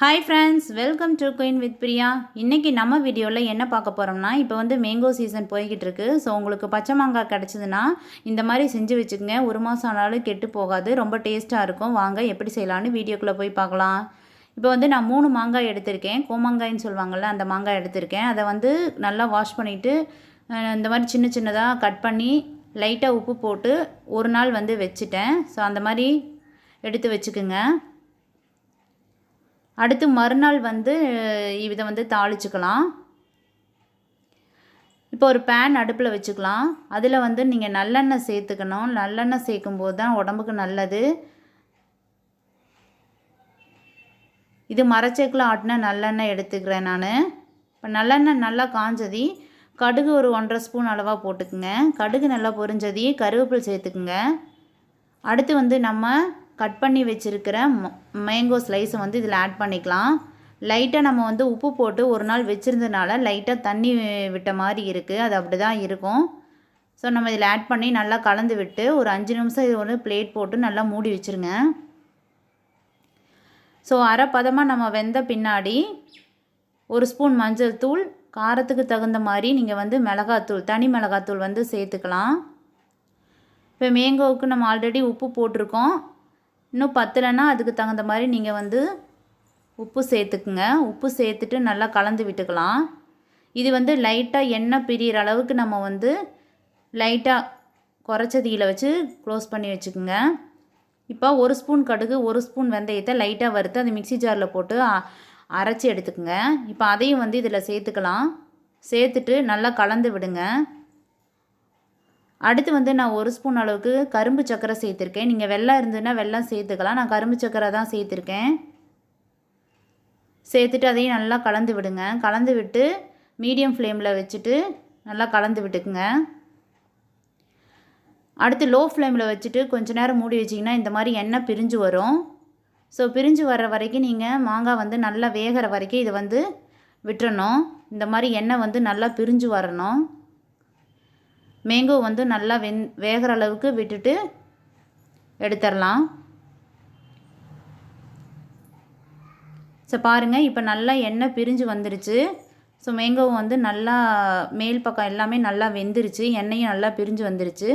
Hi friends, welcome to queen with Priya. இன்றைக்கி நம்ம வீடியோவில் என்ன பார்க்க போகிறோம்னா, இப்போ வந்து மேங்கோ சீசன் போய்கிட்டு இருக்கு. ஸோ உங்களுக்கு பச்சை மாங்காய் கிடச்சிதுன்னா இந்த மாதிரி செஞ்சு வச்சுக்கோங்க. ஒரு மாதம் ஆனாலும் கெட்டு போகாது, ரொம்ப டேஸ்ட்டாக இருக்கும். வாங்க எப்படி செய்யலான்னு வீடியோக்குள்ளே போய் பார்க்கலாம். இப்போ வந்து நான் 3 மாங்காய் எடுத்திருக்கேன். கோமாங்காய்ன்னு சொல்லுவாங்கள்ல, அந்த மாங்காய் எடுத்திருக்கேன். அதை வந்து நல்லா வாஷ் பண்ணிவிட்டு இந்த மாதிரி சின்ன சின்னதாக கட் பண்ணி லைட்டாக உப்பு போட்டு ஒரு நாள் வந்து வச்சுட்டேன். ஸோ அந்த மாதிரி எடுத்து வச்சுக்குங்க. அடுத்து மறுநாள் வந்து இதை வந்து தாளிச்சுக்கலாம். இப்போ ஒரு பேன் அடுப்பில் வச்சுக்கலாம். அதில் வந்து நீங்கள் நல்லெண்ணெய் சேர்த்துக்கணும். நல்லெண்ணெய் சேர்க்கும்போது தான் உடம்புக்கு நல்லது. இது மரச்சேக்கில் ஆட்டின நல்லெண்ணெய் எடுத்துக்கிறேன் நான். இப்போ நல்லெண்ணெய் நல்லா காஞ்சதி கடுகு ஒரு 1.5 ஸ்பூன் அளவாக போட்டுக்குங்க. கடுகு நல்லா பொரிஞ்சதி கருவேப்பிலை சேர்த்துக்குங்க. அடுத்து வந்து நம்ம கட் பண்ணி வச்சுருக்கிற மேங்கோ ஸ்லைஸை வந்து இதில் ஆட் பண்ணிக்கலாம். லைட்டாக நம்ம வந்து உப்பு போட்டு ஒரு நாள் வச்சுருந்ததுனால லைட்டாக தண்ணி விட்ட மாதிரி இருக்குது. அது அப்படி தான் இருக்கும். ஸோ நம்ம இதில் ஆட் பண்ணி நல்லா கலந்து விட்டு ஒரு 5 நிமிஷம் இது ஒரு பிளேட் போட்டு நல்லா மூடி வச்சுருங்க. ஸோ அரை பதமாக நம்ம வெந்த பின்னாடி 1 ஸ்பூன் மஞ்சள் தூள், காரத்துக்கு தகுந்த மாதிரி நீங்கள் வந்து மிளகாத்தூள், தனி மிளகாத்தூள் வந்து சேர்த்துக்கலாம். இப்போ மேங்கோவுக்கு நம்ம ஆல்ரெடி உப்பு போட்டிருக்கோம். இன்னும் பத்தலைன்னா அதுக்கு தகுந்த மாதிரி நீங்கள் வந்து உப்பு சேர்த்துக்குங்க. உப்பு சேர்த்துட்டு நல்லா கலந்து விட்டுக்கலாம். இது வந்து லைட்டாக எண்ணெய் பிரிகிற அளவுக்கு நம்ம வந்து லைட்டாக குறைச்ச தீயில் வச்சு க்ளோஸ் பண்ணி வச்சுக்கோங்க. இப்போ 1 ஸ்பூன் கடுகு, 1 ஸ்பூன் வெந்தயத்தை லைட்டாக வறுத்து அது மிக்ஸி ஜாரில் போட்டு அரைச்சி எடுத்துக்குங்க. இப்போ அதையும் வந்து இதில் சேர்த்துக்கலாம். சேர்த்துட்டு நல்லா கலந்து விடுங்க. அடுத்து வந்து நான் 1 ஸ்பூன் அளவுக்கு கரும்பு சர்க்கரை சேர்த்துருக்கேன். நீங்கள் வெல்லம் இருந்ததுன்னா வெல்லம் சேர்த்துக்கலாம். நான் கரும்பு சர்க்கரை தான் சேர்த்துருக்கேன். சேர்த்துட்டு அதையும் நல்லா கலந்து விடுங்க. கலந்து விட்டு மீடியம் ஃப்ளேமில் வச்சுட்டு நல்லா கலந்து விட்டுக்குங்க. அடுத்து லோ ஃப்ளேமில் வச்சுட்டு கொஞ்ச நேரம் மூடி வச்சிங்கன்னா இந்த மாதிரி எண்ணெய் பிரிஞ்சு வரும். ஸோ பிரிஞ்சு வர்ற வரைக்கும் நீங்கள் மாங்காய் வந்து நல்லா வேகிற வரைக்கும் இதை வந்து விட்டுறணும். இந்த மாதிரி எண்ணெய் வந்து நல்லா பிரிஞ்சு வரணும். மேங்கோ வந்து நல்லா வேகிற அளவுக்கு விட்டுட்டு எடுத்துடலாம். ஸோ பாருங்கள், இப்போ நல்லா எண்ணெய் பிரிஞ்சு வந்துருச்சு. ஸோ மேங்கோ வந்து நல்லா மேல் பக்கம் எல்லாமே நல்லா வெந்துருச்சு, எண்ணெயும் நல்லா பிரிஞ்சு வந்துருச்சு.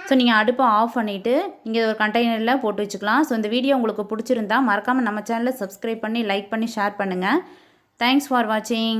ஸோ நீங்கள் அடுப்பை ஆஃப் பண்ணிவிட்டு நீங்கள் ஒரு கண்டெய்னரில் போட்டு வச்சுக்கலாம். ஸோ இந்த வீடியோ உங்களுக்கு பிடிச்சிருந்தா மறக்காமல் நம்ம சேனலை சப்ஸ்கிரைப் பண்ணி லைக் பண்ணி ஷேர் பண்ணுங்கள். தேங்க்ஸ் ஃபார் வாட்சிங்.